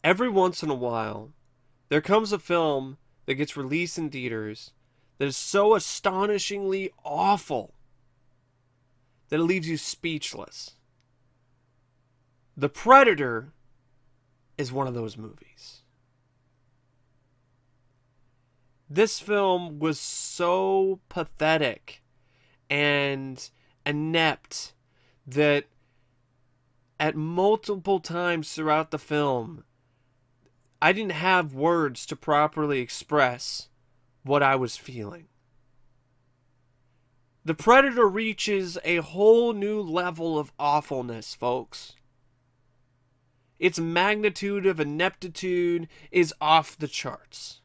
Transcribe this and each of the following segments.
Every once in a while, there comes a film that gets released in theaters that is so astonishingly awful that it leaves you speechless. The Predator is one of those movies. This film was so pathetic and inept that at multiple times throughout the film, I didn't have words to properly express what I was feeling. The Predator reaches a whole new level of awfulness, folks. Its magnitude of ineptitude is off the charts.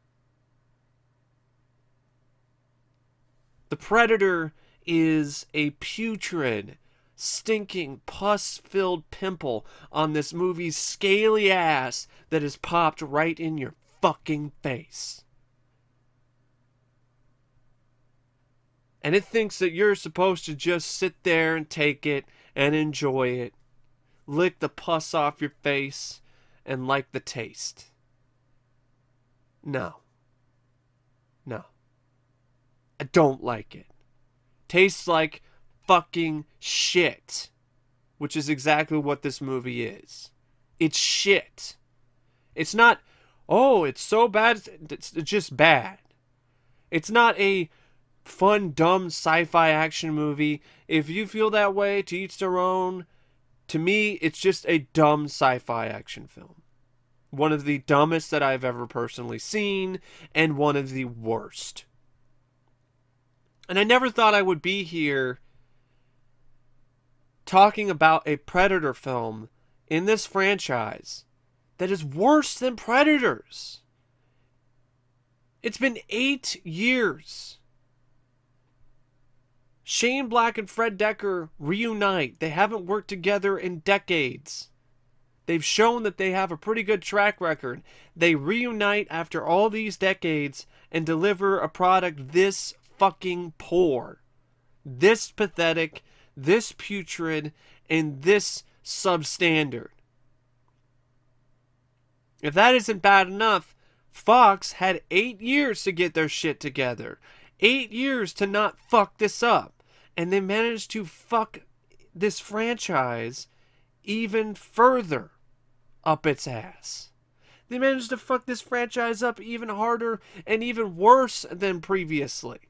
The Predator is a putrid, stinking, pus-filled pimple on this movie's scaly ass that is popped right in your fucking face. And it thinks that you're supposed to just sit there and take it and enjoy it. Lick the pus off your face and like the taste. No. No. I don't like it. Tastes like fucking shit. Which is exactly what this movie is. It's shit. It's not, oh, it's so bad, it's just bad. It's not a fun, dumb sci-fi action movie. If you feel that way, to each their own. To me, it's just a dumb sci-fi action film. One of the dumbest that I've ever personally seen, and one of the worst. And I never thought I would be here talking about a Predator film in this franchise that is worse than Predators. It's been 8 years. Shane Black and Fred Dekker reunite. They haven't worked together in decades. They've shown that they have a pretty good track record. They reunite after all these decades and deliver a product this fucking poor, this pathetic, this putrid, and this substandard. If that isn't bad enough, Fox had 8 years to get their shit together. 8 years to not fuck this up. And they managed to fuck this franchise even further up its ass. They managed to fuck this franchise up even harder and even worse than previously.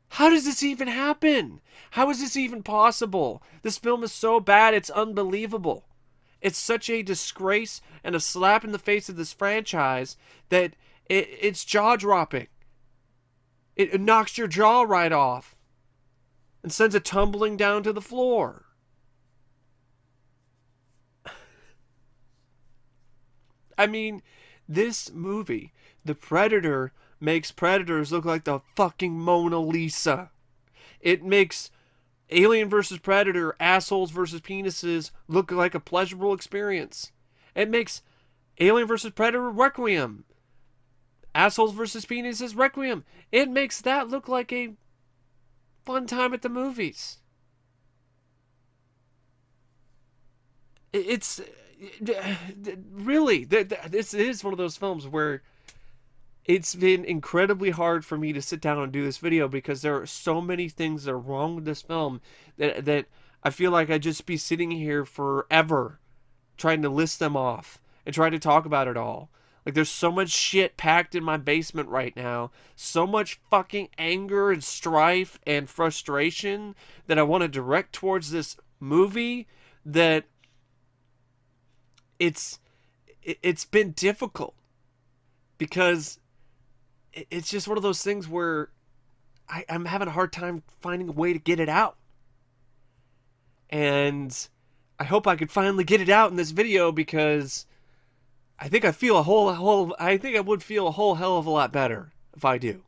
How does this even happen? How is this even possible? This film is so bad, it's unbelievable. It's such a disgrace and a slap in the face of this franchise that it's jaw-dropping. It knocks your jaw right off and sends it tumbling down to the floor. I mean, this movie, The Predator, makes predators look like the fucking Mona Lisa. It makes Alien vs. Predator, assholes versus penises look like a pleasurable experience. It makes Alien vs. Predator Requiem, assholes versus penises Requiem. It makes that look like a fun time at the movies. It's really, this is one of those films where it's been incredibly hard for me to sit down and do this video because there are so many things that are wrong with this film that I feel like I'd just be sitting here forever trying to list them off and try to talk about it all. Like, there's so much shit packed in my basement right now. So much fucking anger and strife and frustration that I want to direct towards this movie that it's been difficult. Because it's just one of those things where I'm having a hard time finding a way to get it out. And I hope I could finally get it out in this video because I think I feel I think I would feel a whole hell of a lot better if I do.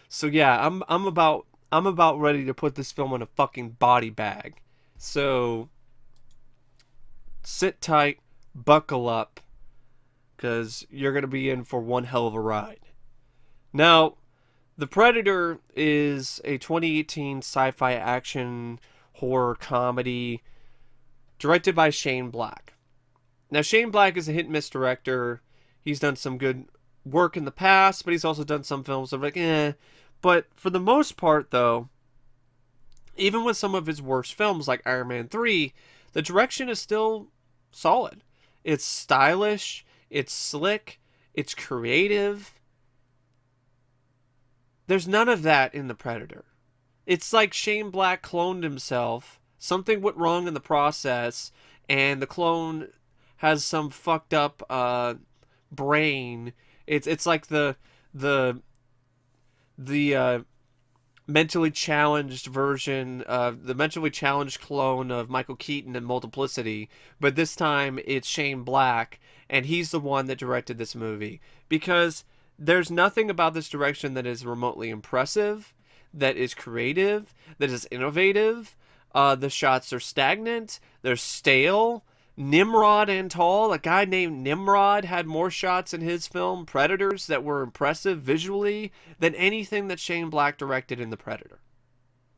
So yeah, I'm about ready to put this film in a fucking body bag. So sit tight, buckle up, cuz you're going to be in for one hell of a ride. Now, The Predator is a 2018 sci-fi action horror comedy directed by Shane Black. Now, Shane Black is a hit and miss director. He's done some good work in the past, but he's also done some films that are like, eh. But for the most part, though, even with some of his worst films like Iron Man 3, the direction is still solid. It's stylish, it's slick, it's creative. There's none of that in The Predator. It's like Shane Black cloned himself. Something went wrong in the process, and the clone has some fucked up brain. It's like the mentally challenged version of the mentally challenged clone of Michael Keaton in Multiplicity, but this time it's Shane Black, and he's the one that directed this movie because there's nothing about this direction that is remotely impressive, that is creative, that is innovative. The shots are stagnant, they're stale. Nimrod and Tall, a guy named Nimrod, had more shots in his film Predators that were impressive visually than anything that Shane Black directed in The Predator.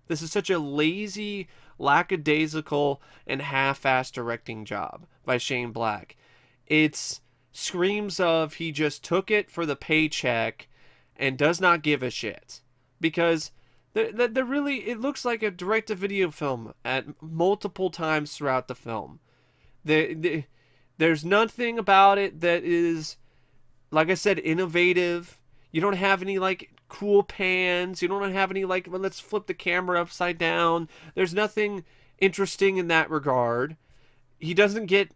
This is such a lazy, lackadaisical, and half-assed directing job by Shane Black. It screams of he just took it for the paycheck and does not give a shit. Because they're really, it looks like a direct-to-video film at multiple times throughout the film. There's nothing about it that is, like I said, innovative. You don't have any like cool pans. You don't have any like, well, let's flip the camera upside down. There's nothing interesting in that regard. He doesn't get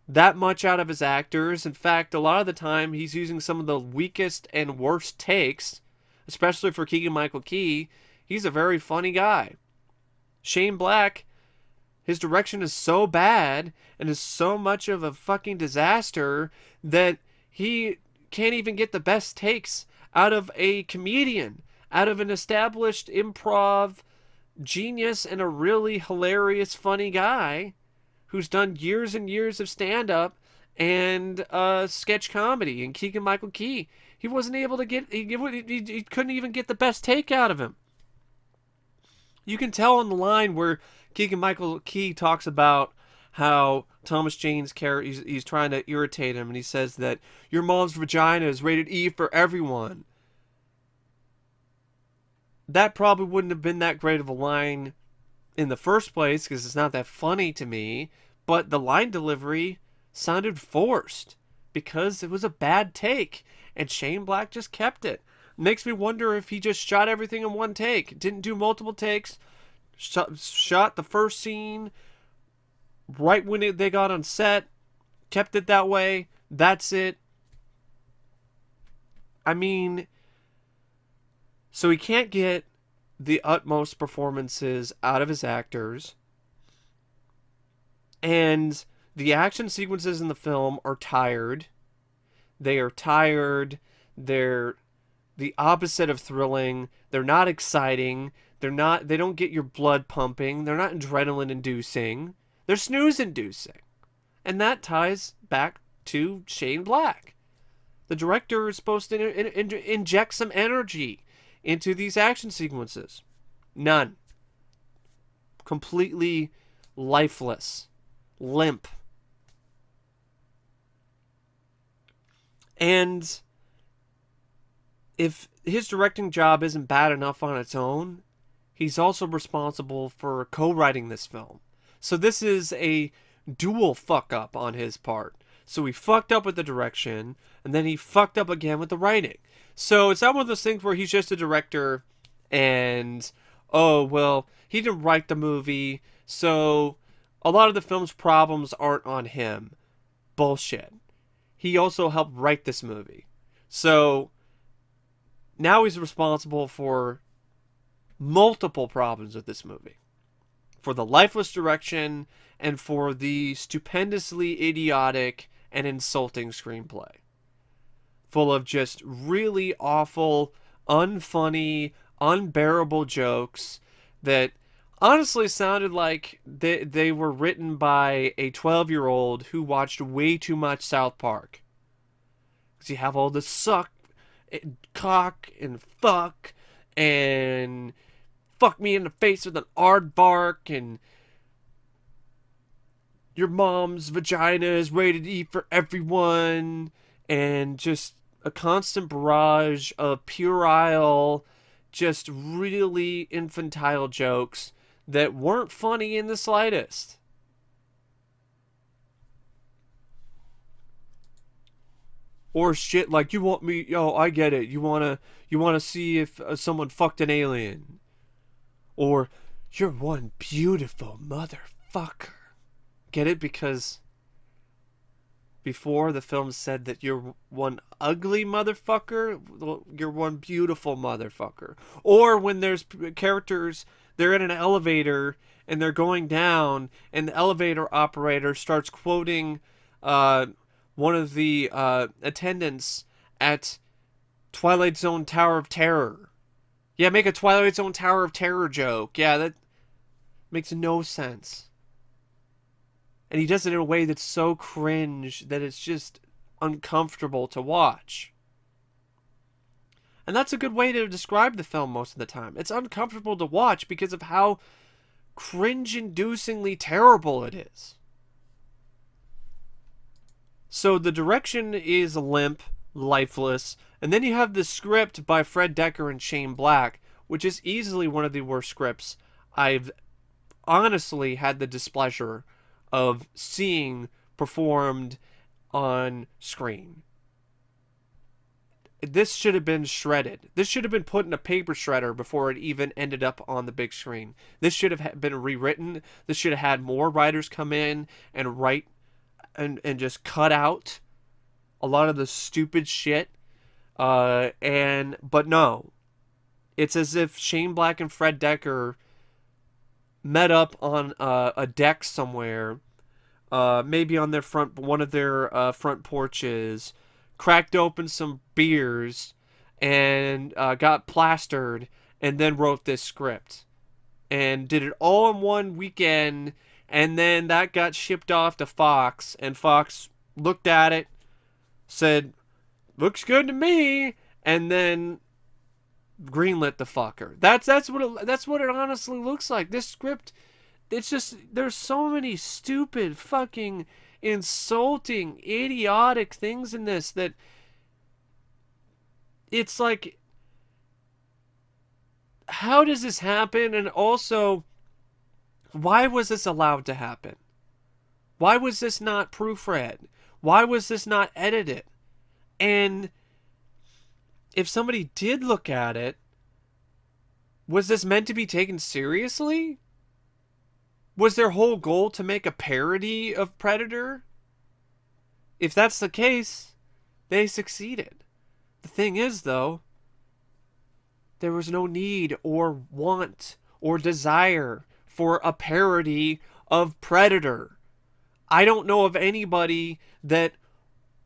that much out of his actors. In fact, a lot of the time he's using some of the weakest and worst takes, especially for Keegan-Michael Key. He's a very funny guy. Shane Black, his direction is so bad and is so much of a fucking disaster that he can't even get the best takes out of a comedian, out of an established improv genius and a really hilarious, funny guy who's done years and years of stand-up and sketch comedy. And Keegan-Michael Key, he wasn't able to get, he couldn't even get the best take out of him. You can tell on the line where Keegan-Michael Key talks about how Thomas Jane's character, he's trying to irritate him, and he says that your mom's vagina is rated E for everyone. That probably wouldn't have been that great of a line in the first place because it's not that funny to me, but the line delivery sounded forced because it was a bad take, and Shane Black just kept it. Makes me wonder if he just shot everything in one take, didn't do multiple takes, shot the first scene right when they got on set, kept it that way, that's it. I mean, so he can't get the utmost performances out of his actors, and the action sequences in the film are tired. They are tired. They're the opposite of thrilling. They're not exciting. They don't get your blood pumping. They're not adrenaline inducing. They're snooze inducing. And that ties back to Shane Black. The director is supposed to inject some energy into these action sequences. None. Completely lifeless. Limp. And if his directing job isn't bad enough on its own, he's also responsible for co-writing this film. So this is a dual fuck up on his part. So he fucked up with the direction, and then he fucked up again with the writing. So it's not one of those things where he's just a director and, oh, well, he didn't write the movie, so a lot of the film's problems aren't on him. Bullshit. He also helped write this movie. So now he's responsible for multiple problems with this movie. For the lifeless direction and for the stupendously idiotic and insulting screenplay. Full of just really awful, unfunny, unbearable jokes that honestly sounded like they were written by a 12-year-old who watched way too much South Park. Because you have all this suck, and cock, and fuck, and fuck me in the face with an aardvark, and your mom's vagina is rated E for everyone, and just a constant barrage of puerile, just really infantile jokes that weren't funny in the slightest. Or shit like, you want me, yo, I get it. You wanna see if someone fucked an alien. Or, you're one beautiful motherfucker. Get it? Because before the film said that you're one ugly motherfucker, you're one beautiful motherfucker. Or when there's characters, they're in an elevator and they're going down, and the elevator operator starts quoting one of the attendants at Twilight Zone Tower of Terror. Yeah, make a Twilight Zone Tower of Terror joke. Yeah, that makes no sense. And he does it in a way that's so cringe that it's just uncomfortable to watch. And that's a good way to describe the film most of the time. It's uncomfortable to watch because of how cringe-inducingly terrible it is. So the direction is limp, lifeless, and then you have the script by Fred Dekker and Shane Black, which is easily one of the worst scripts I've honestly had the displeasure of seeing performed on screen. This should have been shredded. This should have been put in a paper shredder before it even ended up on the big screen. This should have been rewritten. This should have had more writers come in and write and just cut out a lot of the stupid shit. But no. It's as if Shane Black and Fred Dekker met up on a deck somewhere, maybe on one of their front porches, cracked open some beers, and got plastered, and then wrote this script, and did it all in one weekend, and then that got shipped off to Fox, and Fox looked at it, said, "Looks good to me," and then greenlit the fucker. That's what it honestly looks like. This script, it's just, there's so many stupid, fucking, insulting, idiotic things in this that it's like, how does this happen? And also, why was this allowed to happen? Why was this not proofread? Why was this not edited? And if somebody did look at it, was this meant to be taken seriously? Was their whole goal to make a parody of Predator? If that's the case, they succeeded. The thing is, though, there was no need or want or desire for a parody of Predator. I don't know of anybody that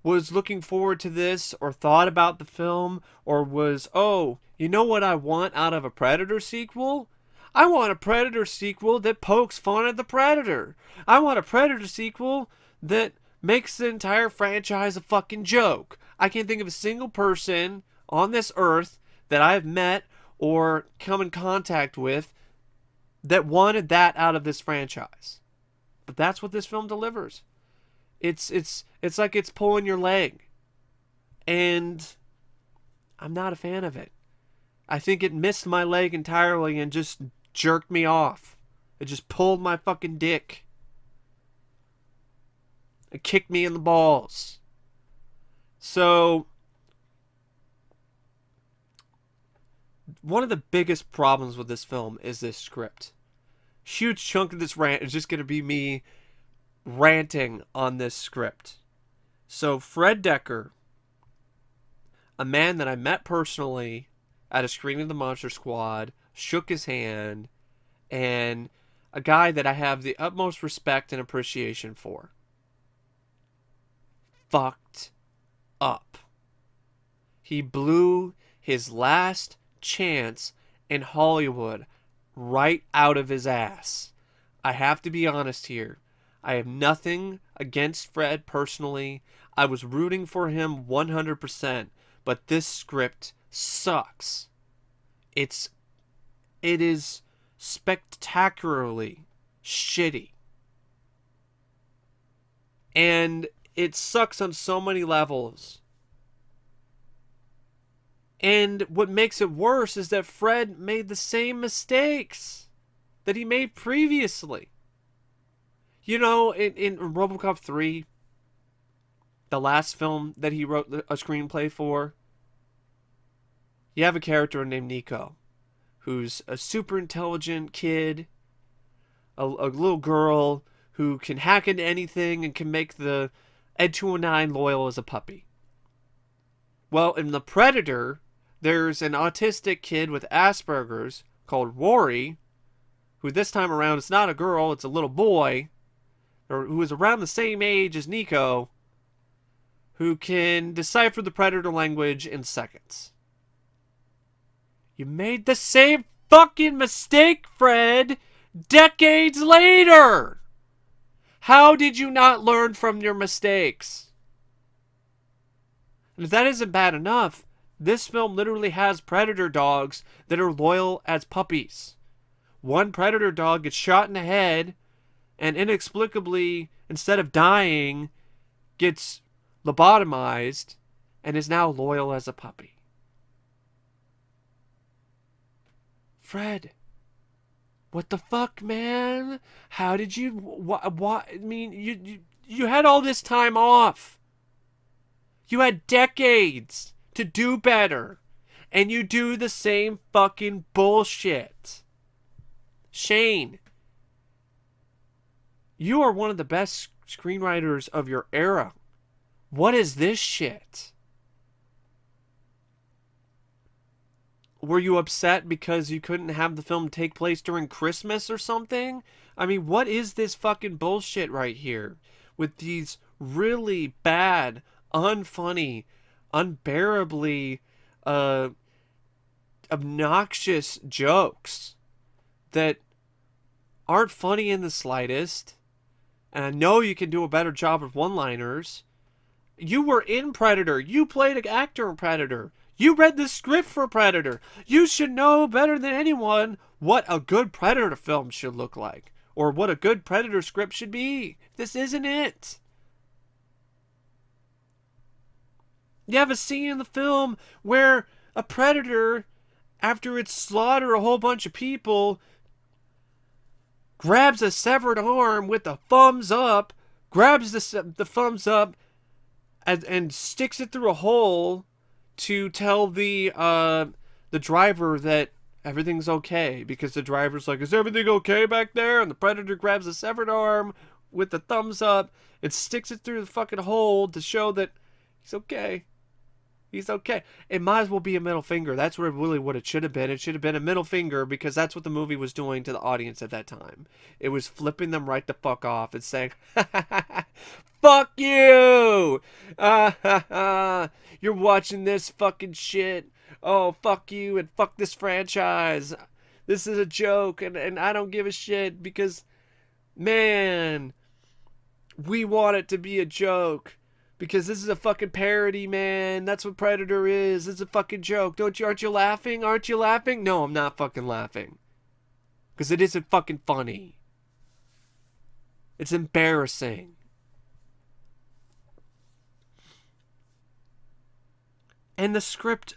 was looking forward to this or thought about the film or was, oh, you know what I want out of a Predator sequel? I want a Predator sequel that pokes fun at the Predator. I want a Predator sequel that makes the entire franchise a fucking joke. I can't think of a single person on this earth that I've met or come in contact with that wanted that out of this franchise. But that's what this film delivers. It's like it's pulling your leg. And I'm not a fan of it. I think it missed my leg entirely and just jerked me off. It just pulled my fucking dick. It kicked me in the balls. So, one of the biggest problems with this film is this script. Huge chunk of this rant is just going to be me ranting on this script. So Fred Dekker, a man that I met personally at a screening of the Monster Squad, shook his hand, and a guy that I have the utmost respect and appreciation for, fucked up. He blew his last chance in Hollywood right out of his ass. I have to be honest here. I have nothing against Fred personally. I was rooting for him 100%, but this script sucks. It's it is spectacularly shitty. And it sucks on so many levels. And what makes it worse is that Fred made the same mistakes that he made previously. You know, in RoboCop 3, the last film that he wrote a screenplay for, you have a character named Nico, who's a super intelligent kid, a little girl who can hack into anything and can make the Ed 209 loyal as a puppy. Well, in The Predator, there's an autistic kid with Asperger's called Rory, who this time around it's not a girl, it's a little boy, or who is around the same age as Nico, who can decipher the Predator language in seconds. You made the same fucking mistake, Fred, decades later! How did you not learn from your mistakes? And if that isn't bad enough, this film literally has predator dogs that are loyal as puppies. One predator dog gets shot in the head and inexplicably, instead of dying, gets lobotomized and is now loyal as a puppy. Fred, what the fuck, man? How did you... What? I mean, you had all this time off. You had decades to do better. And you do the same fucking bullshit. Shane, you are one of the best screenwriters of your era. What is this shit? Were you upset because you couldn't have the film take place during Christmas or something? I mean, what is this fucking bullshit right here? With these really bad, unfunny, unbearably obnoxious jokes that aren't funny in the slightest. And I know you can do a better job of one-liners. You were in Predator. You played an actor in Predator. You read the script for Predator. You should know better than anyone what a good Predator film should look like. Or what a good Predator script should be. This isn't it. You have a scene in the film where a Predator, after it slaughtered a whole bunch of people, grabs a severed arm with a thumbs up, grabs the thumbs up, and sticks it through a hole to tell the driver that everything's okay, because the driver's like, is everything okay back there? And the Predator grabs a severed arm with the thumbs up and sticks it through the fucking hole to show that he's okay. He's okay. It might as well be a middle finger. That's really what it should have been. It should have been a middle finger, because that's what the movie was doing to the audience at that time. It was flipping them right the fuck off and saying, fuck you! You're watching this fucking shit. Oh, fuck you and fuck this franchise. This is a joke and I don't give a shit because, man, we want it to be a joke. Because this is a fucking parody, man. That's what Predator is. It's a fucking joke. Aren't you laughing? Aren't you laughing? No, I'm not fucking laughing. Because it isn't fucking funny. It's embarrassing. And the script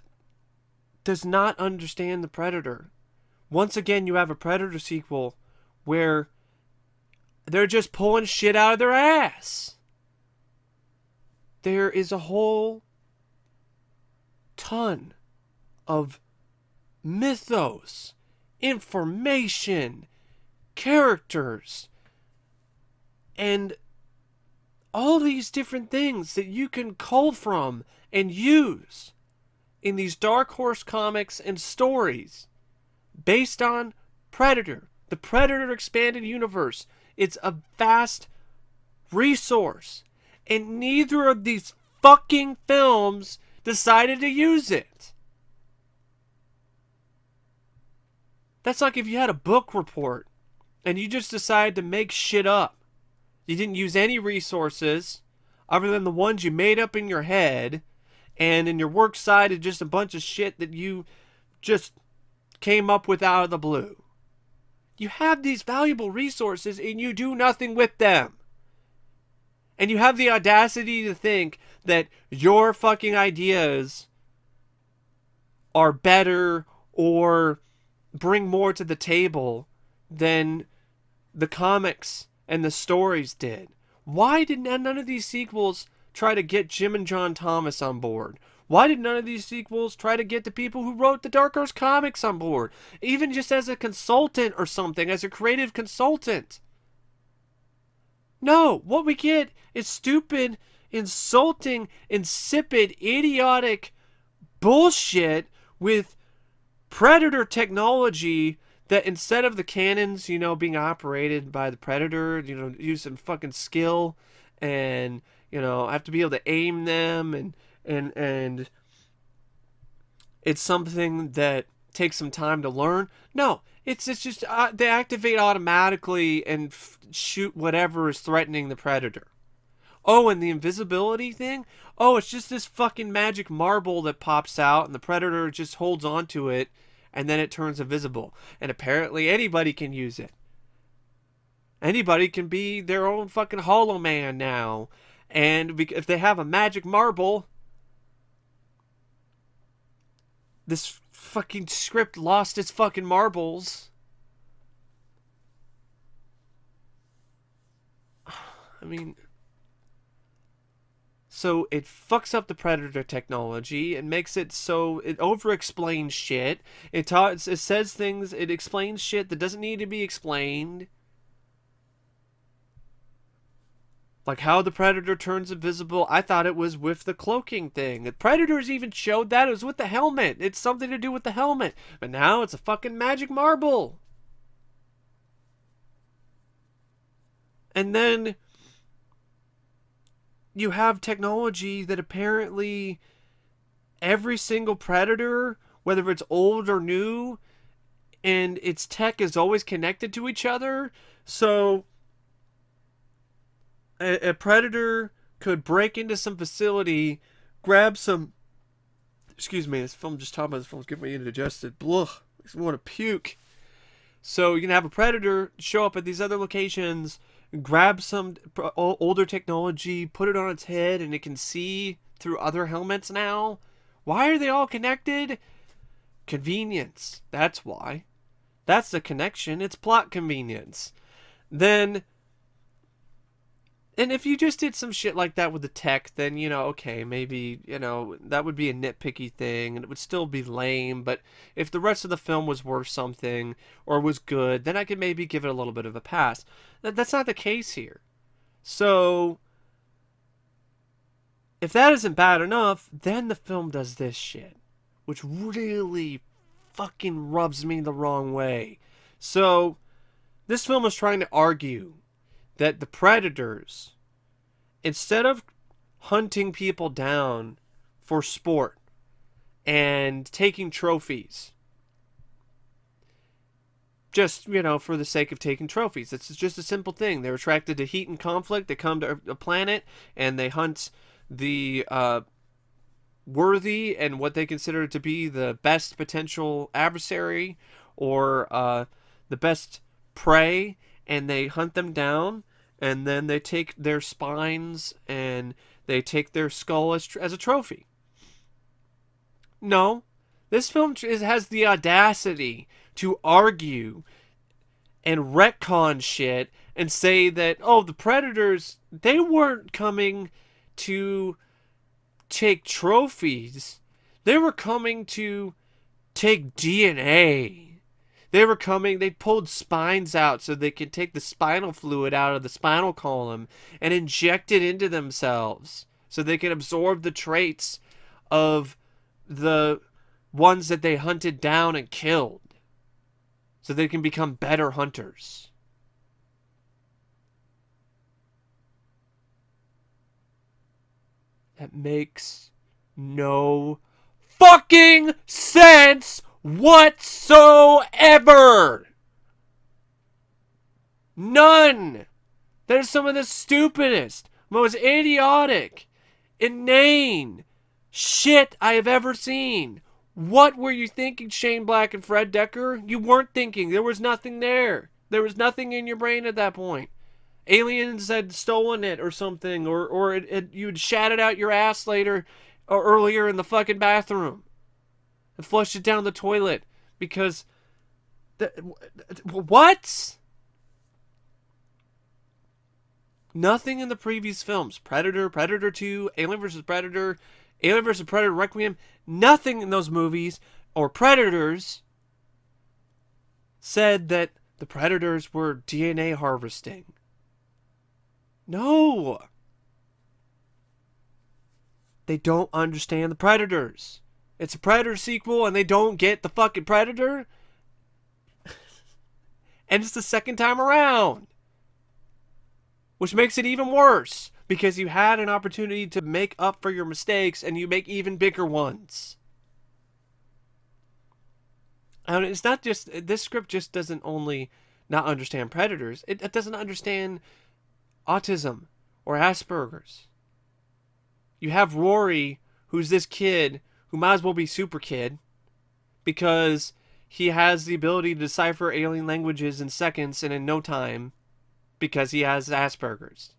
does not understand the Predator. Once again, you have a Predator sequel where they're just pulling shit out of their ass. There is a whole ton of mythos, information, characters, and all these different things that you can cull from and use in these Dark Horse comics and stories based on Predator, the Predator Expanded Universe. It's a vast resource. And neither of these fucking films decided to use it. That's like if you had a book report and you just decided to make shit up. You didn't use any resources other than the ones you made up in your head, and in your work site is just a bunch of shit that you just came up with out of the blue. You have these valuable resources and you do nothing with them. And you have the audacity to think that your fucking ideas are better or bring more to the table than the comics and the stories did. Why did none of these sequels try to get Jim and John Thomas on board? Why did none of these sequels try to get the people who wrote the Dark Horse comics on board? Even just as a consultant or something, as a creative consultant. No, what we get is stupid, insulting, insipid, idiotic bullshit with Predator technology that instead of the cannons, being operated by the Predator, using fucking skill and, I have to be able to aim them and it's something that takes some time to learn. No, it's just they activate automatically and shoot whatever is threatening the Predator. Oh, and the invisibility thing? Oh, it's just this fucking magic marble that pops out and the Predator just holds onto it and then it turns invisible. And apparently anybody can use it. Anybody can be their own fucking Hollow Man now. And if they have a magic marble, this fucking script lost its fucking marbles. I mean, so it fucks up the Predator technology and makes it so it over-explains shit. It says things, it explains shit that doesn't need to be explained. Like how the Predator turns invisible. I thought it was with the cloaking thing. The Predators even showed that it was with the helmet. It's something to do with the helmet. But now it's a fucking magic marble. And then you have technology that apparently every single Predator, whether it's old or new, and its tech is always connected to each other. So a Predator could break into some facility, grab some... Excuse me, this film just talking about this film's getting me indigested. Blah, makes me want to puke. So you can have a Predator show up at these other locations, grab some older technology, put it on its head, and it can see through other helmets now. Why are they all connected? Convenience. That's why. That's the connection. It's plot convenience. Then... And if you just did some shit like that with the tech, then, okay, maybe, that would be a nitpicky thing, and it would still be lame, but if the rest of the film was worth something, or was good, then I could maybe give it a little bit of a pass. That's not the case here. So, if that isn't bad enough, then the film does this shit, which really fucking rubs me the wrong way. So, this film is trying to argue that the Predators, instead of hunting people down for sport and taking trophies, just, for the sake of taking trophies, it's just a simple thing. They're attracted to heat and conflict. They come to a planet and they hunt the worthy and what they consider to be the best potential adversary or the best prey, and they hunt them down, and then they take their spines and they take their skull as a trophy. No, this film has the audacity to argue and retcon shit and say that, the Predators, they weren't coming to take trophies. They were coming to take DNA. They pulled spines out so they could take the spinal fluid out of the spinal column and inject it into themselves so they could absorb the traits of the ones that they hunted down and killed so they can become better hunters. That makes no fucking sense whatsoever. None. That is some of the stupidest, most idiotic, inane shit I have ever seen. What were you thinking, Shane Black and Fred Decker? You weren't thinking. There was nothing there. There was nothing in your brain at that point. Aliens had stolen it or something, or you'd shat it out your ass later or earlier in the fucking bathroom and flushed it down the toilet because what? Nothing in the previous films, Predator, Predator 2, Alien vs. Predator, Alien vs. Predator Requiem, nothing in those movies or Predators said that the Predators were DNA harvesting. No. They don't understand the Predators. It's a Predator sequel and they don't get the fucking Predator. And it's the second time around. Which makes it even worse. Because you had an opportunity to make up for your mistakes and you make even bigger ones. And it's not just... This script just doesn't only not understand Predators. It doesn't understand autism or Asperger's. You have Rory, who's this kid who might as well be Super Kid because he has the ability to decipher alien languages in seconds and in no time because he has Asperger's.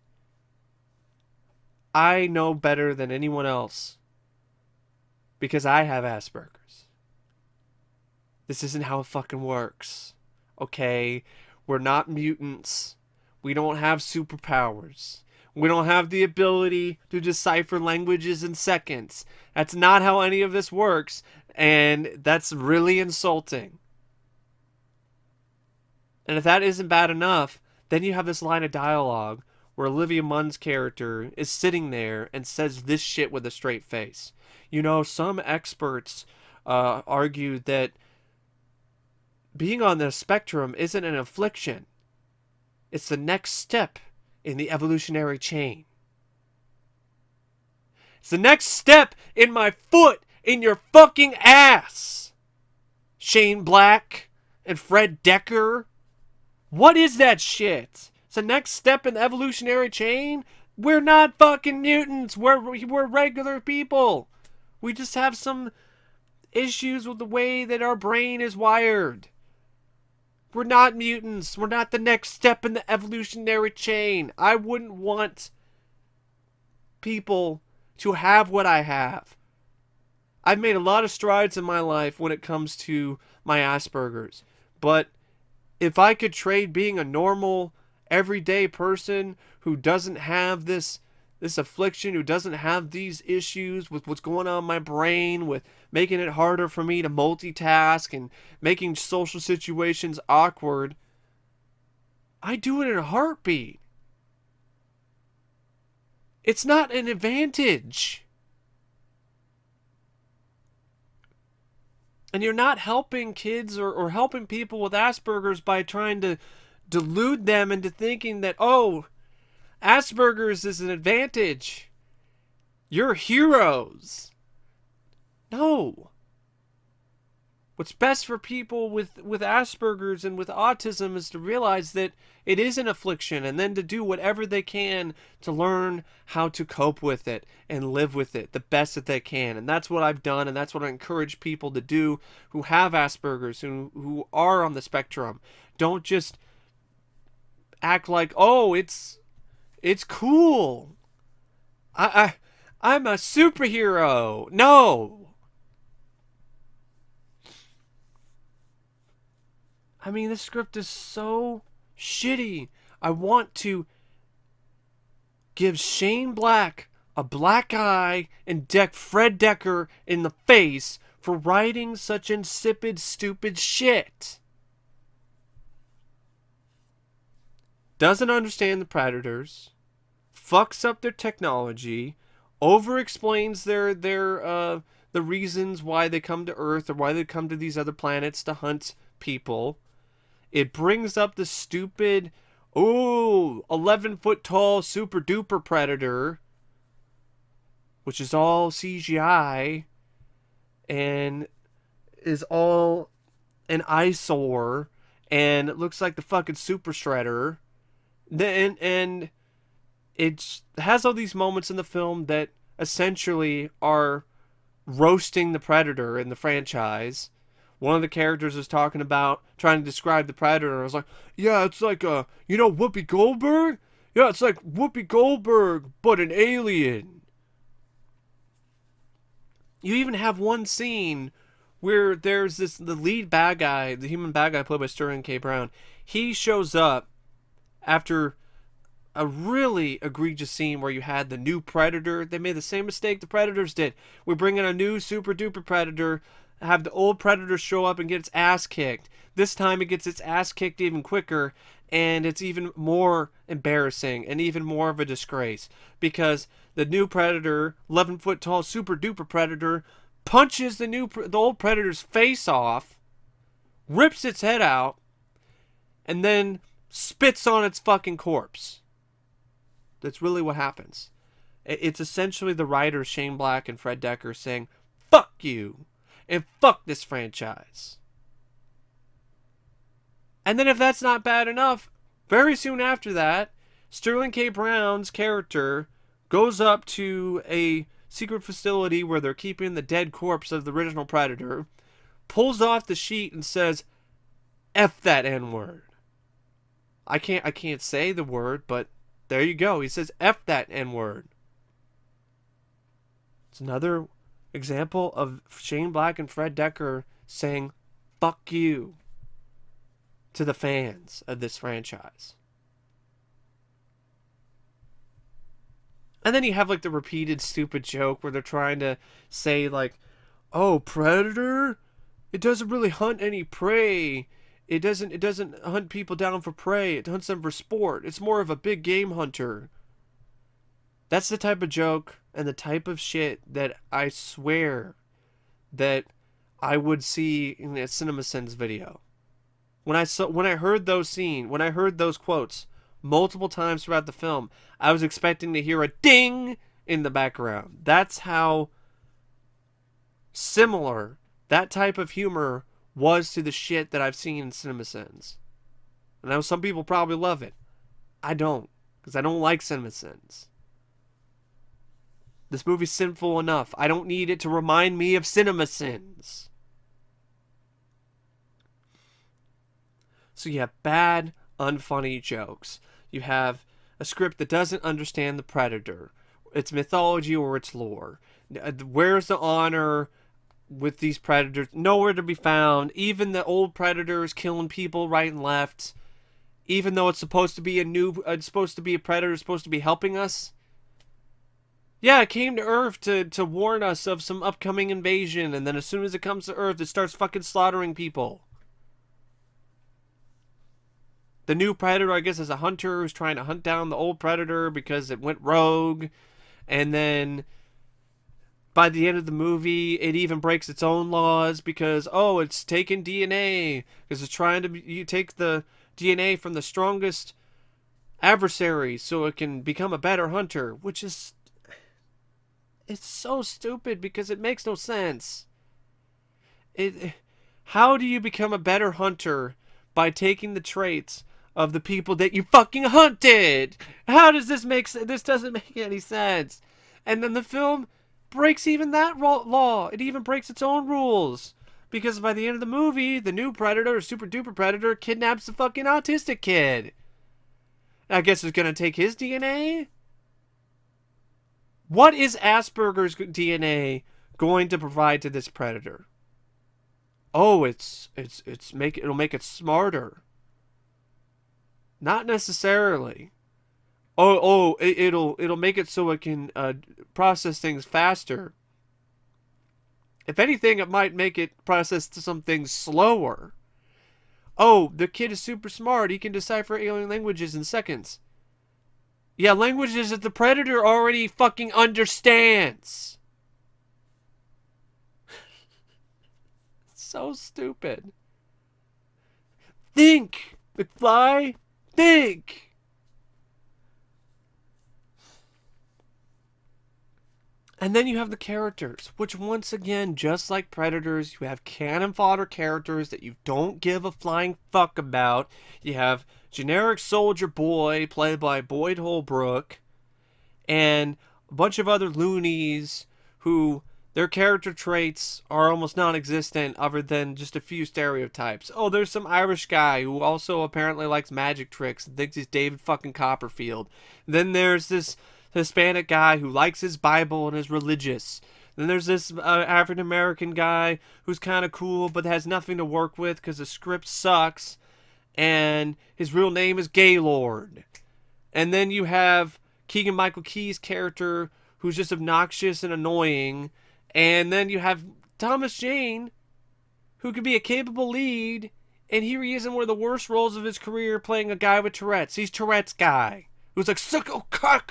I know better than anyone else because I have Asperger's. This isn't how it fucking works. Okay? We're not mutants. We don't have superpowers. We don't have the ability to decipher languages in seconds. That's not how any of this works, and that's really insulting. And if that isn't bad enough, then you have this line of dialogue where Olivia Munn's character is sitting there and says this shit with a straight face. You know, some experts argue that being on the spectrum isn't an affliction. It's the next step in the evolutionary chain. It's the next step in my foot in your fucking ass. Shane Black and Fred Decker. What is that shit? It's the next step in the evolutionary chain? We're not fucking mutants. We're regular people. We just have some issues with the way that our brain is wired. We're not mutants. We're not the next step in the evolutionary chain. I wouldn't want people to have what I have. I've made a lot of strides in my life when it comes to my Asperger's. But if I could trade being a normal, everyday person who doesn't have this affliction, who doesn't have these issues with what's going on in my brain, with making it harder for me to multitask and making social situations awkward, I do it in a heartbeat. It's not an advantage. And you're not helping kids or helping people with Asperger's by trying to delude them into thinking that, oh, Asperger's is an advantage. You're heroes. No. What's best for people with Asperger's and with autism is to realize that it is an affliction and then to do whatever they can to learn how to cope with it and live with it the best that they can. And that's what I've done, and that's what I encourage people to do who have Asperger's, who are on the spectrum. Don't just act like, oh, it's cool. I'm a superhero. No. I mean, this script is so shitty. I want to give Shane Black a black eye and deck Fred Decker in the face for writing such insipid, stupid shit. Doesn't understand the Predators, fucks up their technology, over-explains the reasons why they come to Earth or why they come to these other planets to hunt people. It brings up the stupid, 11-foot tall super duper predator, which is all CGI and is all an eyesore and it looks like the fucking Super Shredder. And it has all these moments in the film that essentially are roasting the Predator in the franchise. One of the characters was talking about trying to describe the Predator. I was like, yeah, it's like Whoopi Goldberg? Yeah, it's like Whoopi Goldberg, but an alien. You even have one scene where there's the lead bad guy, the human bad guy played by Sterling K. Brown. He shows up after a really egregious scene where you had the new Predator. They made the same mistake the Predators did. We bring in a new super duper Predator, have the old Predator show up and get its ass kicked. This time it gets its ass kicked even quicker, and it's even more embarrassing and even more of a disgrace because the new Predator, 11-foot tall super duper Predator, punches the old Predator's face off, rips its head out, and then spits on its fucking corpse. That's really what happens. It's essentially the writers Shane Black and Fred Dekker saying, fuck you, and fuck this franchise. And then if that's not bad enough, very soon after that, Sterling K. Brown's character goes up to a secret facility where they're keeping the dead corpse of the original Predator, pulls off the sheet and says, F that N-word. I can't say the word, but there you go. He says, F that N-word. It's another example of Shane Black and Fred Dekker saying, fuck you to the fans of this franchise. And then you have like the repeated stupid joke where they're trying to say like, oh, Predator? It doesn't really hunt any prey. It doesn't hunt people down for prey. It hunts them for sport. It's more of a big game hunter. That's the type of joke and the type of shit that I swear that I would see in a CinemaSins video. When I heard those quotes multiple times throughout the film, I was expecting to hear a ding in the background. That's how similar that type of humor was to the shit that I've seen in CinemaSins. And I know some people probably love it. I don't, because I don't like CinemaSins. This movie's sinful enough. I don't need it to remind me of CinemaSins. So you have bad, unfunny jokes. You have a script that doesn't understand the Predator, its mythology or its lore. Where's the honor with these Predators? Nowhere to be found. Even the old Predator is killing people right and left. Even though it's supposed to be it's supposed to be a Predator, it's supposed to be helping us. Yeah, it came to Earth to warn us of some upcoming invasion, and then as soon as it comes to Earth, it starts fucking slaughtering people. The new Predator, I guess, is a hunter who's trying to hunt down the old Predator because it went rogue. And then by the end of the movie, it even breaks its own laws because, oh, it's taking DNA. Because it's trying to you take the DNA from the strongest adversary so it can become a better hunter. Which is... it's so stupid because it makes no sense. How do you become a better hunter by taking the traits of the people that you fucking hunted? How does this make sense? This doesn't make any sense. And then the film breaks even that law. It even breaks its own rules. Because by the end of the movie, the new Predator, or super duper Predator, kidnaps the fucking autistic kid. I guess it's gonna take his DNA? What is Asperger's DNA going to provide to this Predator? Oh, it'll make it smarter. Not necessarily. It'll make it so it can process things faster. If anything, it might make it process some things slower. Oh, the kid is super smart. He can decipher alien languages in seconds. Yeah, languages that the Predator already fucking understands. So stupid. Think, McFly. Think. And then you have the characters, which once again, just like Predators, you have cannon fodder characters that you don't give a flying fuck about. You have generic soldier boy, played by Boyd Holbrook, and a bunch of other loonies who Their character traits are almost non-existent other than just a few stereotypes. Oh, there's some Irish guy who also apparently likes magic tricks and thinks he's David fucking Copperfield. Then there's this Hispanic guy who likes his Bible and is religious. Then there's this African American guy who's kind of cool but has nothing to work with because the script sucks. And his real name is Gaylord. And then you have Keegan-Michael Key's character who's just obnoxious and annoying. And then you have Thomas Jane, who could be a capable lead, and here he is in one of the worst roles of his career playing a guy with Tourette's. He's Tourette's guy. Who's like, suck, oh, cock.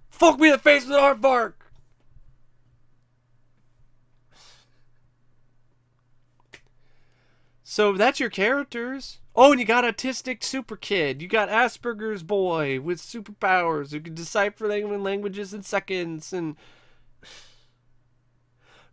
Fuck me in the face with an aardvark. So that's your characters. Oh, and you got autistic super kid. You got Asperger's boy with superpowers who can decipher languages in seconds, and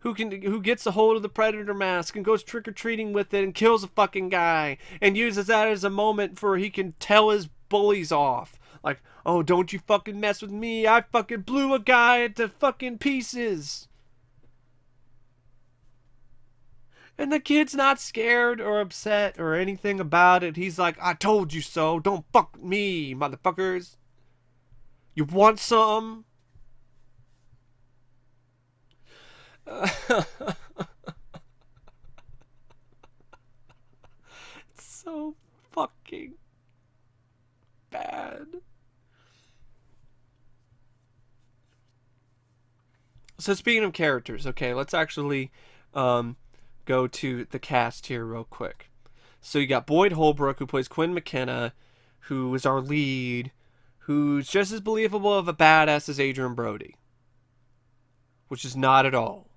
who gets a hold of the predator mask and goes trick-or-treating with it and kills a fucking guy and uses that as a moment for he can tell his bullies off. Like, oh, don't you fucking mess with me. I fucking blew a guy into fucking pieces. And the kid's not scared or upset or anything about it. He's like, I told you so. Don't fuck with me, motherfuckers. You want some? It's so fucking bad. So speaking of characters, okay, let's actually go to the cast here real quick. So you got Boyd Holbrook, who plays Quinn McKenna, who is our lead, who's just as believable of a badass as Adrian Brody, which is not at all.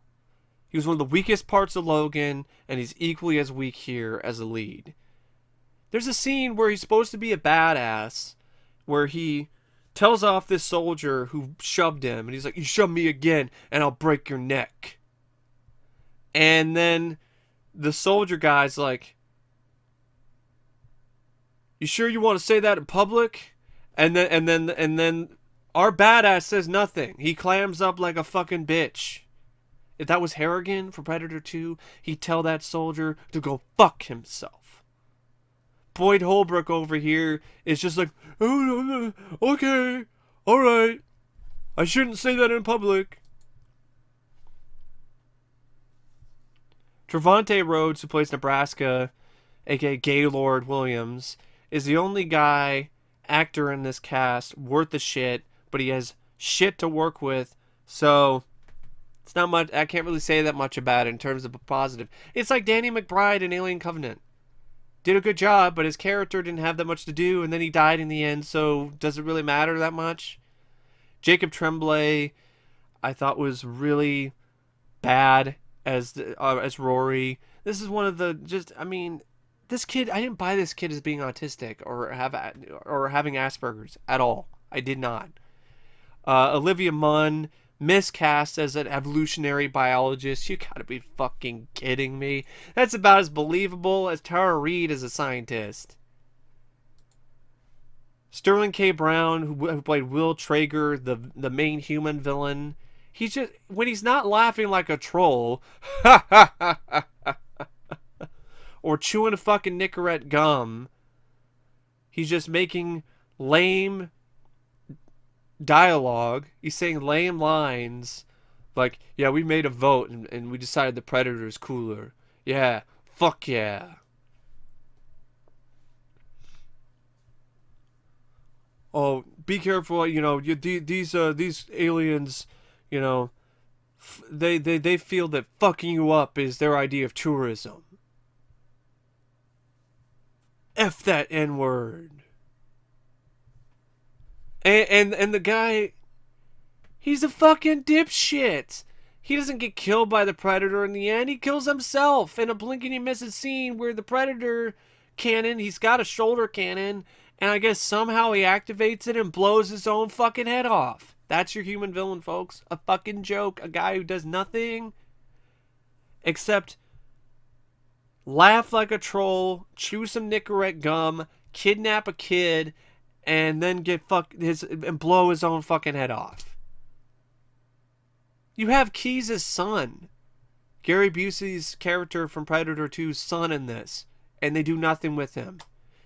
He was one of the weakest parts of Logan, and he's equally as weak here as a lead. There's a scene where he's supposed to be a badass, where he tells off this soldier who shoved him, and he's like, you shove me again, and I'll break your neck. And then the soldier guy's like, you sure you want to say that in public? And then our badass says nothing. He clams up like a fucking bitch. If that was Harrigan for Predator 2, he'd tell that soldier to go fuck himself. Boyd Holbrook over here is just like, oh, okay, alright. I shouldn't say that in public. Trevante Rhodes, who plays Nebraska, aka Gaylord Williams, is the only actor in this cast worth the shit, but he has shit to work with, so it's not much. I can't really say that much about it in terms of a positive. It's like Danny McBride in Alien Covenant. Did a good job, but his character didn't have that much to do, and then he died in the end, so does it really matter that much? Jacob Tremblay, I thought was really bad as Rory. This is one of the this kid, I didn't buy this kid as being autistic or having Asperger's at all. I did not. Olivia Munn, miscast as an evolutionary biologist. You gotta be fucking kidding me. That's about as believable as Tara Reid as a scientist. Sterling K. Brown, who played Will Traeger, the main human villain. He's just, when he's not laughing like a troll, or chewing a fucking Nicorette gum, he's just making lame dialogue. He's saying lame lines like, yeah, we made a vote and we decided the Predator is cooler. Yeah, fuck yeah. Oh, be careful, these aliens, they feel that fucking you up is their idea of tourism. F that N-word. And the guy, he's a fucking dipshit. He doesn't get killed by the Predator in the end. He kills himself in a blink and you miss a scene where the Predator cannon, he's got a shoulder cannon, and I guess somehow he activates it and blows his own fucking head off. That's your human villain, folks. A fucking joke. A guy who does nothing except laugh like a troll, chew some Nicorette gum, kidnap a kid, and then and blow his own fucking head off. You have Keyes' son, Gary Busey's character from Predator 2's son in this, and they do nothing with him.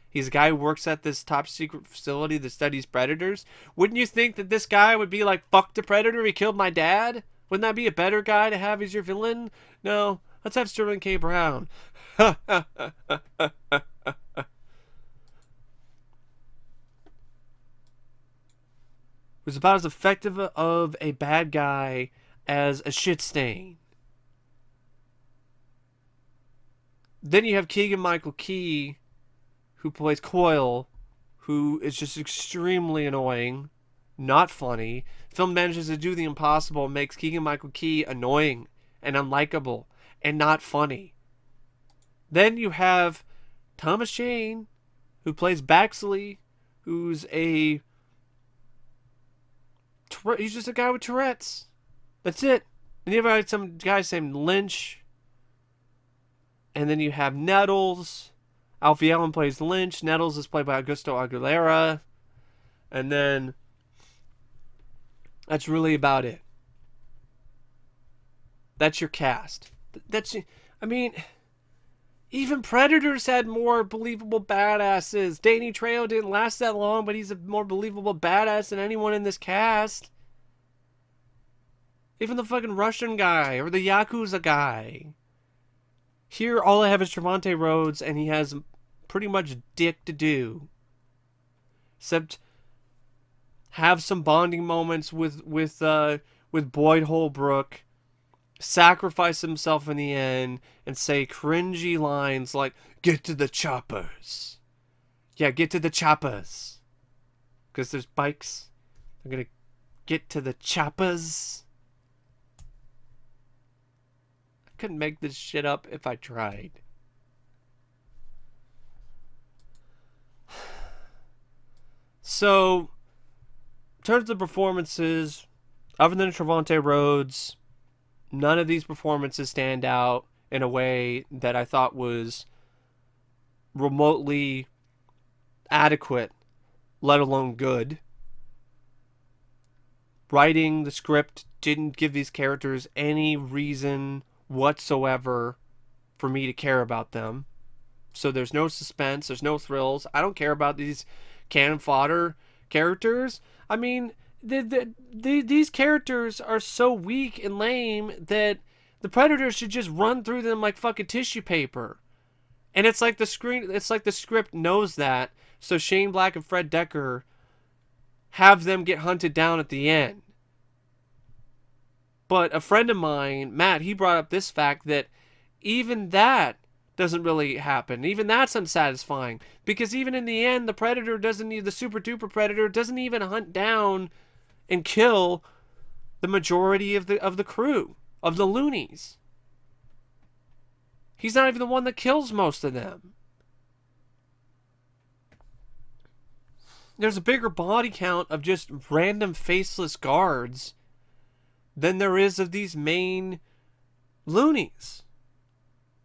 He's a guy who works at this top secret facility that studies predators. Wouldn't you think that this guy would be like, fuck the predator, he killed my dad? Wouldn't that be a better guy to have as your villain? No, let's have Sterling K. Brown. Who's about as effective of a bad guy as a shit stain. Then you have Keegan-Michael Key, who plays Coyle, who is just extremely annoying, not funny. Film manages to do the impossible and makes Keegan-Michael Key annoying and unlikable and not funny. Then you have Thomas Jane, who plays Baxley, who's he's just a guy with Tourette's. That's it. And you have some guy named Lynch. And then you have Nettles. Alfie Allen plays Lynch. Nettles is played by Augusto Aguilera. And then that's really about it. That's your cast. Even Predators had more believable badasses. Danny Trejo didn't last that long, but he's a more believable badass than anyone in this cast. Even the fucking Russian guy or the Yakuza guy. Here, all I have is Trevante Rhodes, and he has pretty much dick to do. Except have some bonding moments with Boyd Holbrook, sacrifice himself in the end, and say cringy lines like, "Get to the choppers." Yeah, get to the choppers. Because there's bikes. I'm gonna get to the choppers. Couldn't make this shit up if I tried. So, in terms of performances, other than Trevante Rhodes, none of these performances stand out in a way that I thought was remotely adequate, let alone good. Writing the script didn't give these characters any reason whatsoever for me to care about them. So there's no suspense, there's no thrills. I don't care about these cannon fodder characters. I mean, these characters are so weak and lame that the Predators should just run through them like fucking tissue paper. And it's like the script knows that, so Shane Black and Fred Decker have them get hunted down at the end. But a friend of mine, Matt, he brought up this fact that even that doesn't really happen. Even that's unsatisfying. Because even in the end, the Predator doesn't need, the super duper Predator doesn't even hunt down and kill the majority of the crew, of the loonies. He's not even the one that kills most of them. There's a bigger body count of just random faceless guards than there is of these main loonies.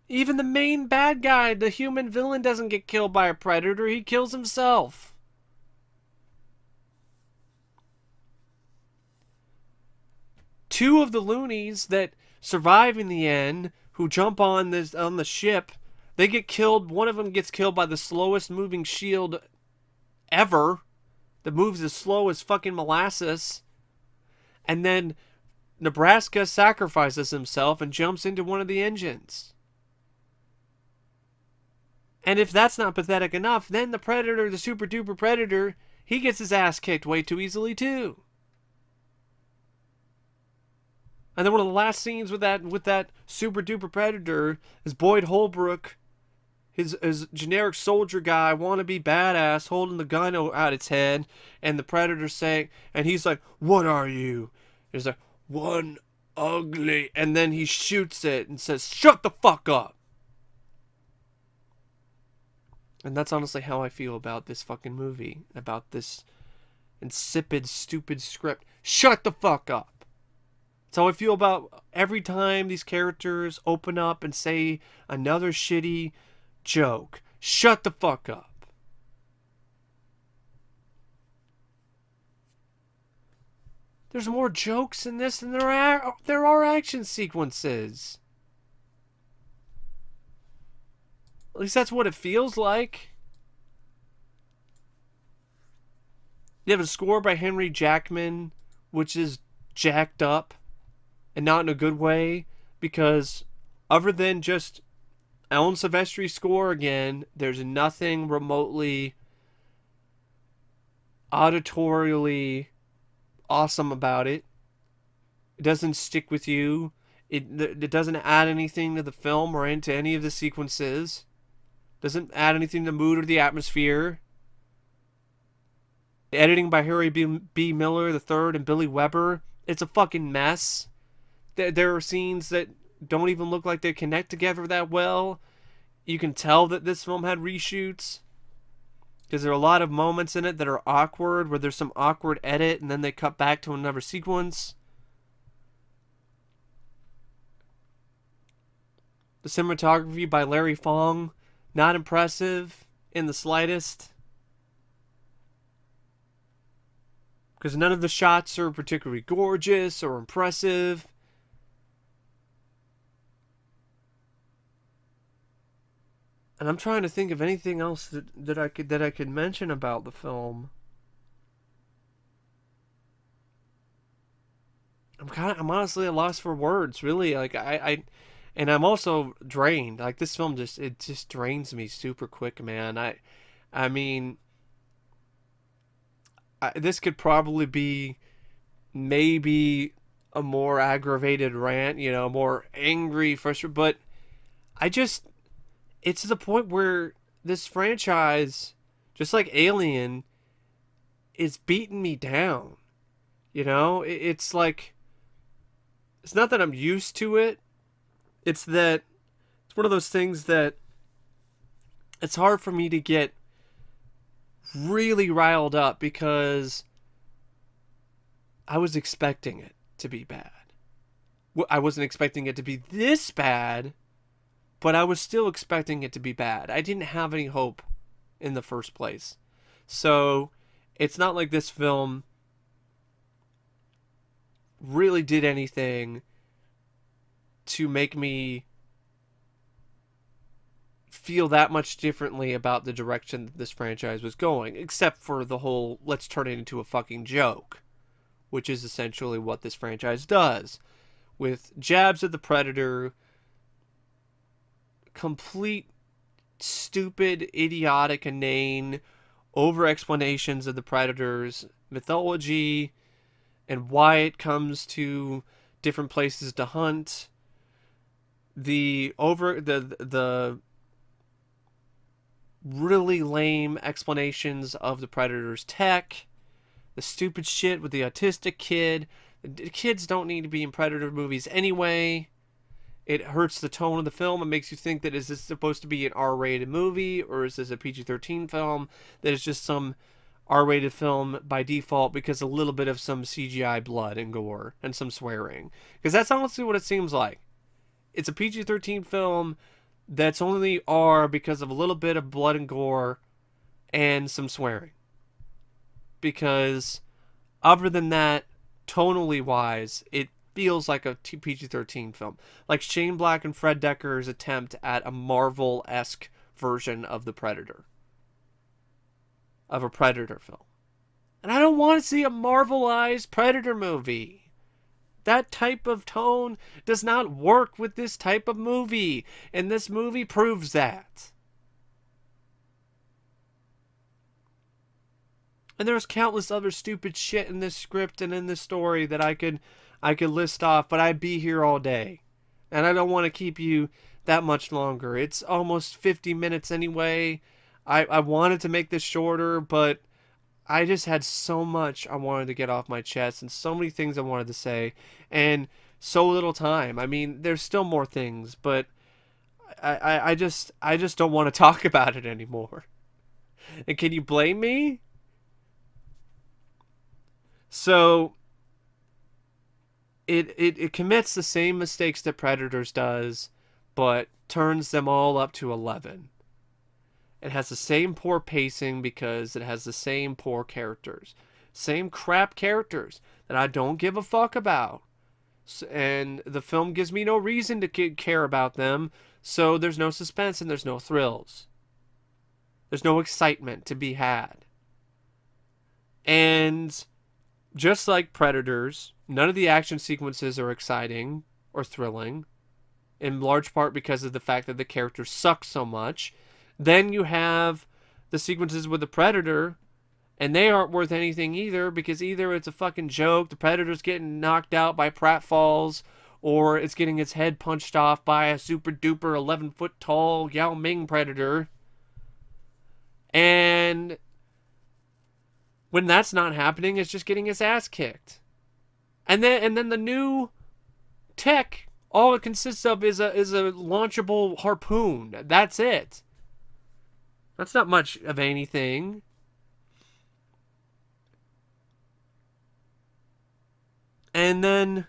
Even the main bad guy, the human villain, doesn't get killed by a predator. He kills himself. Two of the loonies that survive in the end, who jump on the ship, they get killed. One of them gets killed by the slowest moving shield ever, that moves as slow as fucking molasses. And then Nebraska sacrifices himself and jumps into one of the engines. And if that's not pathetic enough, then the Predator, the super duper Predator, he gets his ass kicked way too easily too. And then one of the last scenes with that super duper Predator is Boyd Holbrook, his generic soldier guy, wannabe badass, holding the gun out its head, and the Predator saying, and he's like, "What are you?" He's like, "One ugly," and then he shoots it and says, "Shut the fuck up." And that's honestly how I feel about this fucking movie, about this insipid, stupid script. Shut the fuck up. That's how I feel about every time these characters open up and say another shitty joke. Shut the fuck up. There's more jokes in this than there are action sequences. At least that's what it feels like. You have a score by Henry Jackman, which is jacked up, and not in a good way, because other than just Alan Silvestri's score again, there's nothing remotely auditorially awesome about it. It doesn't stick with you. It doesn't add anything to the film or into any of the sequences. Doesn't add anything to the mood or the atmosphere. The editing by Harry B. Miller III and Billy Weber, it's a fucking mess. There are scenes that don't even look like they connect together that well. You can tell that this film had reshoots, because there are a lot of moments in it that are awkward, where there's some awkward edit and then they cut back to another sequence. The cinematography by Larry Fong, not impressive in the slightest, because none of the shots are particularly gorgeous or impressive. And I'm trying to think of anything else that I could mention about the film. I'm honestly at a loss for words, really. Like and I'm also drained. Like, this film just drains me super quick, man. I mean, this could probably be maybe a more aggravated rant, more angry, frustrated, but it's to the point where this franchise, just like Alien, is beating me down. It's like, it's not that I'm used to it. It's that it's one of those things that it's hard for me to get really riled up, because I was expecting it to be bad. I wasn't expecting it to be this bad, but I was still expecting it to be bad. I didn't have any hope in the first place. So it's not like this film really did anything to make me feel that much differently about the direction that this franchise was going, except for the whole let's turn it into a fucking joke, which is essentially what this franchise does, with jabs at the Predator, complete stupid, idiotic, inane over explanations of the Predator's mythology and why it comes to different places to hunt. The really lame explanations of the Predator's tech, the stupid shit with the autistic kid. The kids don't need to be in Predator movies anyway. It hurts the tone of the film. It makes you think that, is this supposed to be an R-rated movie, or is this a PG-13 film that is just some R-rated film by default because a little bit of some CGI blood and gore and some swearing? Because that's honestly what it seems like. It's a PG-13 film that's only R because of a little bit of blood and gore and some swearing. Because other than that, tonally wise, it feels like a PG-13 film. Like Shane Black and Fred Decker's attempt at a Marvel-esque version of The Predator. Of a Predator film. And I don't want to see a Marvelized Predator movie. That type of tone does not work with this type of movie. And this movie proves that. And there's countless other stupid shit in this script and in this story that I could list off, but I'd be here all day. And I don't want to keep you that much longer. It's almost 50 minutes anyway. I wanted to make this shorter, but I just had so much I wanted to get off my chest and so many things I wanted to say, and so little time. I mean, there's still more things, but I just don't want to talk about it anymore. And can you blame me? So it commits the same mistakes that Predators does, but turns them all up to 11. It has the same poor pacing because it has the same poor characters. Same crap characters that I don't give a fuck about. And the film gives me no reason to care about them, so there's no suspense and there's no thrills. There's no excitement to be had. And just like Predators, none of the action sequences are exciting or thrilling, in large part because of the fact that the characters suck so much. Then you have the sequences with the Predator, and they aren't worth anything either, because either it's a fucking joke, the Predator's getting knocked out by pratfalls, or it's getting its head punched off by a super duper 11-foot tall Yao Ming Predator. And when that's not happening, it's just getting its ass kicked. And then the new tech, all it consists of is a launchable harpoon. That's it. That's not much of anything. And then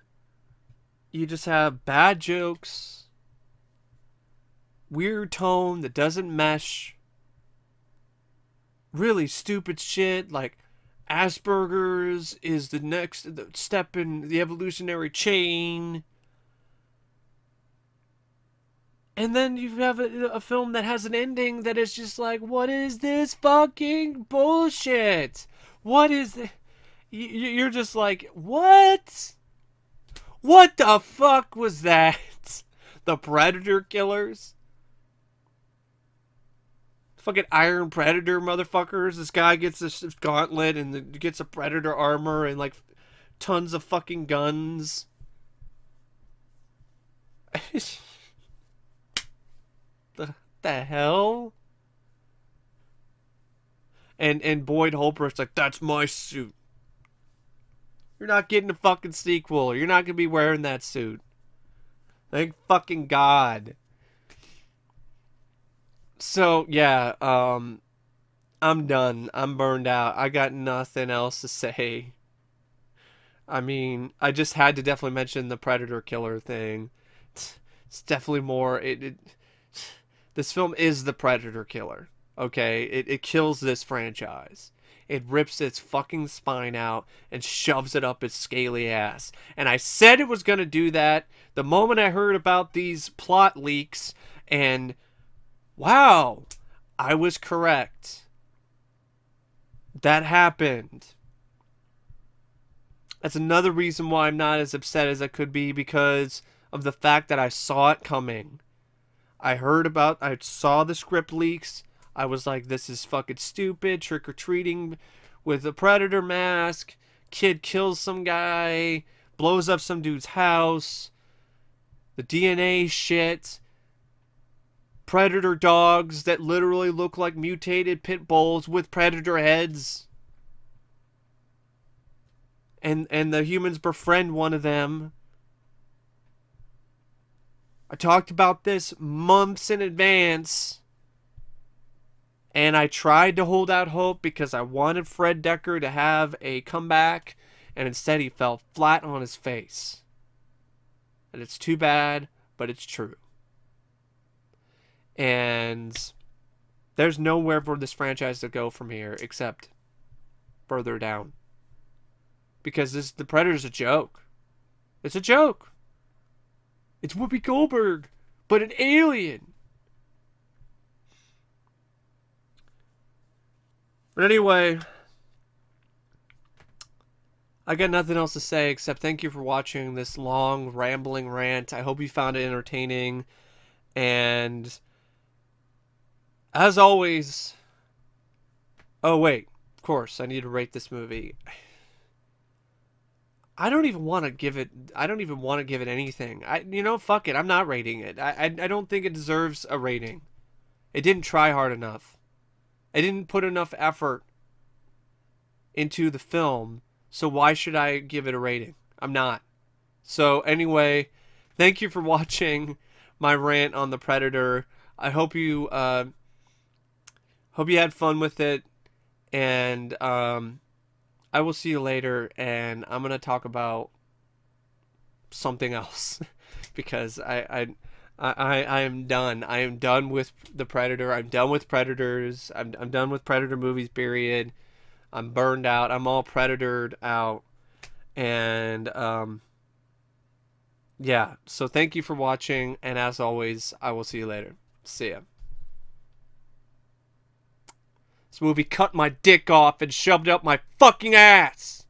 you just have bad jokes, weird tone that doesn't mesh, really stupid shit like Asperger's is the next step in the evolutionary chain. And then you have a film that has an ending that is just like, what is this fucking bullshit? What is this? You're just like, what? What the fuck was that? The Predator killers? Fucking Iron Predator motherfuckers. This guy gets this gauntlet and gets a Predator armor and like tons of fucking guns. the hell? And Boyd Holbrook's like, that's my suit. You're not getting a fucking sequel. You're not gonna be wearing that suit. Thank fucking God. So yeah, I'm done. I'm burned out. I got nothing else to say. I mean, I just had to definitely mention the Predator killer thing. It's definitely more. This film is the Predator killer. Okay, it kills this franchise. It rips its fucking spine out and shoves it up its scaly ass. And I said it was gonna do that the moment I heard about these plot leaks, and wow, I was correct. That happened. That's another reason why I'm not as upset as I could be, because of the fact that I saw it coming. I saw the script leaks. I was like, this is fucking stupid. Trick-or-treating with a Predator mask. Kid kills some guy. Blows up some dude's house. The DNA shit. Predator dogs that literally look like mutated pit bulls with predator heads. And the humans befriend one of them. I talked about this months in advance. And I tried to hold out hope because I wanted Fred Decker to have a comeback. And instead he fell flat on his face. And it's too bad, but it's true. And there's nowhere for this franchise to go from here except further down. Because the Predator's a joke. It's a joke. It's Whoopi Goldberg, but an alien. But anyway, I got nothing else to say except thank you for watching this long, rambling rant. I hope you found it entertaining. And as always... Oh, wait. Of course, I need to rate this movie. I don't even want to give it anything. Fuck it. I'm not rating it. I don't think it deserves a rating. It didn't try hard enough. I didn't put enough effort into the film, so why should I give it a rating? I'm not. So anyway, thank you for watching my rant on the Predator. I hope you had fun with it, and I will see you later, and I'm gonna talk about something else because I am done. I am done with the Predator. I'm done with Predators. I'm done with Predator movies. Period. I'm burned out. I'm all predatored out. And yeah, so thank you for watching, and as always, I will see you later. See ya. This movie cut my dick off and shoved it up my fucking ass.